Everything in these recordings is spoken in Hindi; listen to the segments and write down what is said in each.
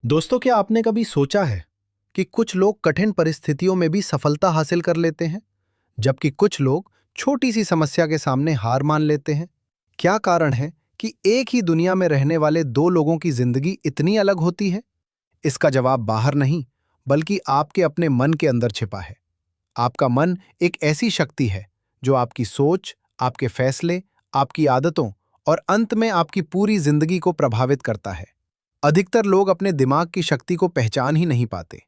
दोस्तों, क्या आपने कभी सोचा है कि कुछ लोग कठिन परिस्थितियों में भी सफलता हासिल कर लेते हैं, जबकि कुछ लोग छोटी सी समस्या के सामने हार मान लेते हैं? क्या कारण है कि एक ही दुनिया में रहने वाले दो लोगों की जिंदगी इतनी अलग होती है? इसका जवाब बाहर नहीं, बल्कि आपके अपने मन के अंदर छिपा है। आपका मन एक ऐसी शक्ति है जो आपकी सोच, आपके फैसले, आपकी आदतों और अंत में आपकी पूरी जिंदगी को प्रभावित करता है। अधिकतर लोग अपने दिमाग की शक्ति को पहचान ही नहीं पाते।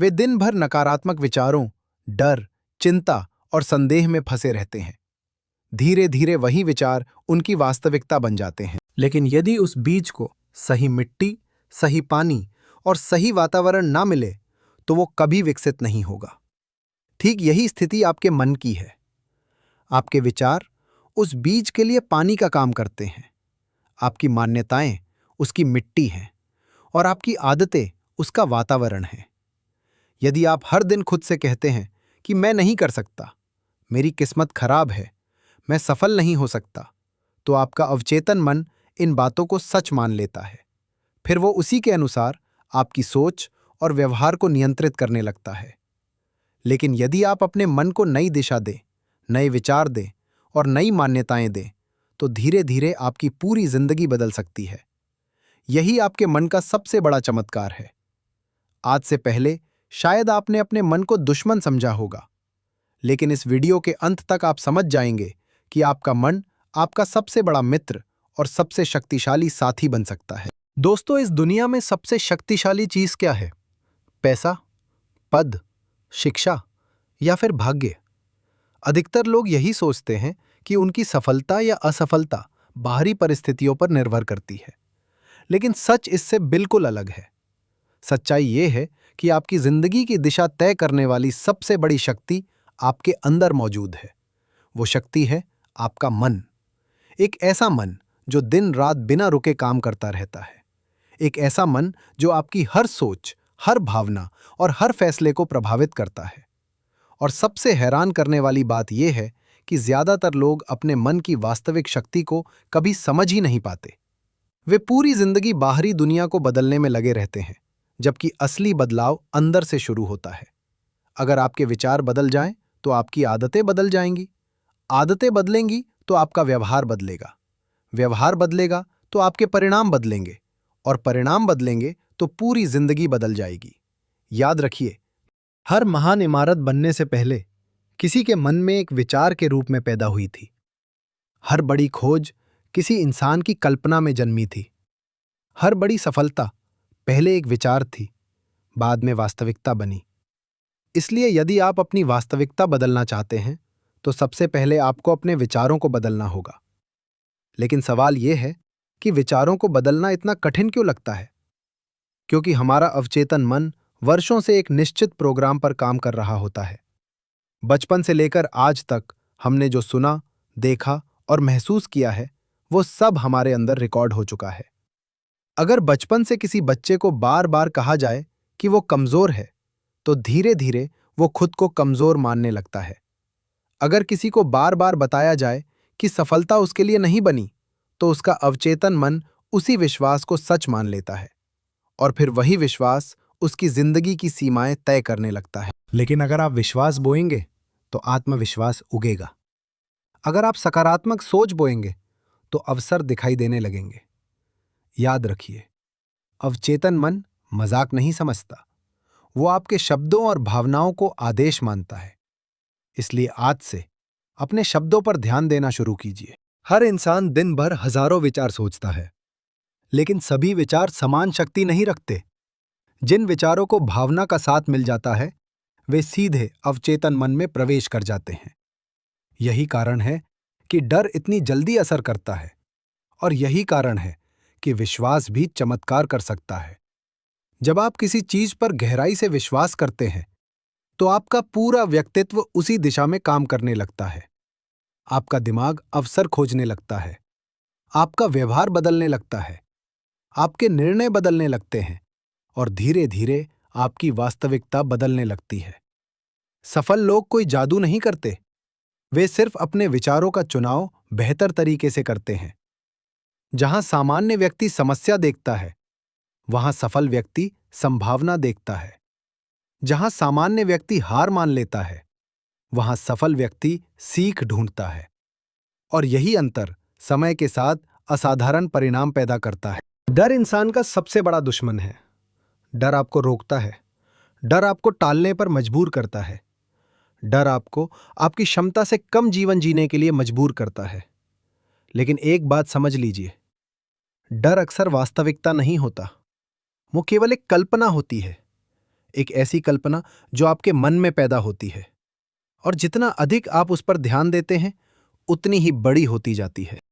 वे दिन भर नकारात्मक विचारों, डर, चिंता और संदेह में फंसे रहते हैं। धीरे धीरे वही विचार उनकी वास्तविकता बन जाते हैं। लेकिन यदि उस बीज को सही मिट्टी, सही पानी और सही वातावरण ना मिले, तो वो कभी विकसित नहीं होगा। ठीक यही स्थिति आपके मन की है। आपके विचार उस बीज के लिए पानी का काम करते हैं। आपकी मान्यताएं उसकी मिट्टी हैं और आपकी आदतें उसका वातावरण है। यदि आप हर दिन खुद से कहते हैं कि मैं नहीं कर सकता, मेरी किस्मत खराब है, मैं सफल नहीं हो सकता, तो आपका अवचेतन मन इन बातों को सच मान लेता है। फिर वो उसी के अनुसार आपकी सोच और व्यवहार को नियंत्रित करने लगता है। लेकिन यदि आप अपने मन को नई दिशा दें, नए विचार दें और नई मान्यताएं दें, तो धीरे धीरे आपकी पूरी जिंदगी बदल सकती है। यही आपके मन का सबसे बड़ा चमत्कार है। आज से पहले शायद आपने अपने मन को दुश्मन समझा होगा, लेकिन इस वीडियो के अंत तक आप समझ जाएंगे कि आपका मन आपका सबसे बड़ा मित्र और सबसे शक्तिशाली साथी बन सकता है। दोस्तों, इस दुनिया में सबसे शक्तिशाली चीज क्या है? पैसा, पद, शिक्षा या फिर भाग्य? अधिकतर लोग यही सोचते हैं कि उनकी सफलता या असफलता बाहरी परिस्थितियों पर निर्भर करती है। लेकिन सच इससे बिल्कुल अलग है। सच्चाई यह है कि आपकी जिंदगी की दिशा तय करने वाली सबसे बड़ी शक्ति आपके अंदर मौजूद है। वो शक्ति है आपका मन। एक ऐसा मन जो दिन रात बिना रुके काम करता रहता है। एक ऐसा मन जो आपकी हर सोच, हर भावना और हर फैसले को प्रभावित करता है। और सबसे हैरान करने वाली बात यह है कि ज्यादातर लोग अपने मन की वास्तविक शक्ति को कभी समझ ही नहीं पाते। वे पूरी जिंदगी बाहरी दुनिया को बदलने में लगे रहते हैं, जबकि असली बदलाव अंदर से शुरू होता है। अगर आपके विचार बदल जाएं, तो आपकी आदतें बदल जाएंगी। आदतें बदलेंगी तो आपका व्यवहार बदलेगा। व्यवहार बदलेगा तो आपके परिणाम बदलेंगे, और परिणाम बदलेंगे तो पूरी जिंदगी बदल जाएगी। याद रखिए, हर महान इमारत बनने से पहले किसी के मन में एक विचार के रूप में पैदा हुई थी। हर बड़ी खोज किसी इंसान की कल्पना में जन्मी थी। हर बड़ी सफलता पहले एक विचार थी, बाद में वास्तविकता बनी। इसलिए यदि आप अपनी वास्तविकता बदलना चाहते हैं, तो सबसे पहले आपको अपने विचारों को बदलना होगा। लेकिन सवाल यह है कि विचारों को बदलना इतना कठिन क्यों लगता है? क्योंकि हमारा अवचेतन मन वर्षों से एक निश्चित प्रोग्राम पर काम कर रहा होता है। बचपन से लेकर आज तक हमने जो सुना, देखा और महसूस किया है, वो सब हमारे अंदर रिकॉर्ड हो चुका है। अगर बचपन से किसी बच्चे को बार बार कहा जाए कि वो कमजोर है, तो धीरे धीरे वो खुद को कमजोर मानने लगता है। अगर किसी को बार बार बताया जाए कि सफलता उसके लिए नहीं बनी, तो उसका अवचेतन मन उसी विश्वास को सच मान लेता है, और फिर वही विश्वास उसकी जिंदगी की सीमाएं तय करने लगता है। लेकिन अगर आप विश्वास बोएंगे, तो आत्मविश्वास उगेगा। अगर आप सकारात्मक सोच बोएंगे, तो अवसर दिखाई देने लगेंगे। याद रखिए, अवचेतन मन मजाक नहीं समझता। वो आपके शब्दों और भावनाओं को आदेश मानता है। इसलिए आज से अपने शब्दों पर ध्यान देना शुरू कीजिए। हर इंसान दिन भर हजारों विचार सोचता है, लेकिन सभी विचार समान शक्ति नहीं रखते। जिन विचारों को भावना का साथ मिल जाता है, वे सीधे अवचेतन मन में प्रवेश कर जाते हैं। यही कारण है कि डर इतनी जल्दी असर करता है, और यही कारण है कि विश्वास भी चमत्कार कर सकता है। जब आप किसी चीज पर गहराई से विश्वास करते हैं, तो आपका पूरा व्यक्तित्व उसी दिशा में काम करने लगता है। आपका दिमाग अवसर खोजने लगता है, आपका व्यवहार बदलने लगता है, आपके निर्णय बदलने लगते हैं, और धीरे धीरे आपकी वास्तविकता बदलने लगती है। सफल लोग कोई जादू नहीं करते, वे सिर्फ अपने विचारों का चुनाव बेहतर तरीके से करते हैं। जहां सामान्य व्यक्ति समस्या देखता है, वहां सफल व्यक्ति संभावना देखता है। जहां सामान्य व्यक्ति हार मान लेता है, वहां सफल व्यक्ति सीख ढूंढता है। और यही अंतर समय के साथ असाधारण परिणाम पैदा करता है। डर इंसान का सबसे बड़ा दुश्मन है। डर आपको रोकता है। डर आपको टालने पर मजबूर करता है। डर आपको आपकी क्षमता से कम जीवन जीने के लिए मजबूर करता है। लेकिन एक बात समझ लीजिए, डर अक्सर वास्तविकता नहीं होता। वो केवल एक कल्पना होती है, एक ऐसी कल्पना जो आपके मन में पैदा होती है। और जितना अधिक आप उस पर ध्यान देते हैं, उतनी ही बड़ी होती जाती है।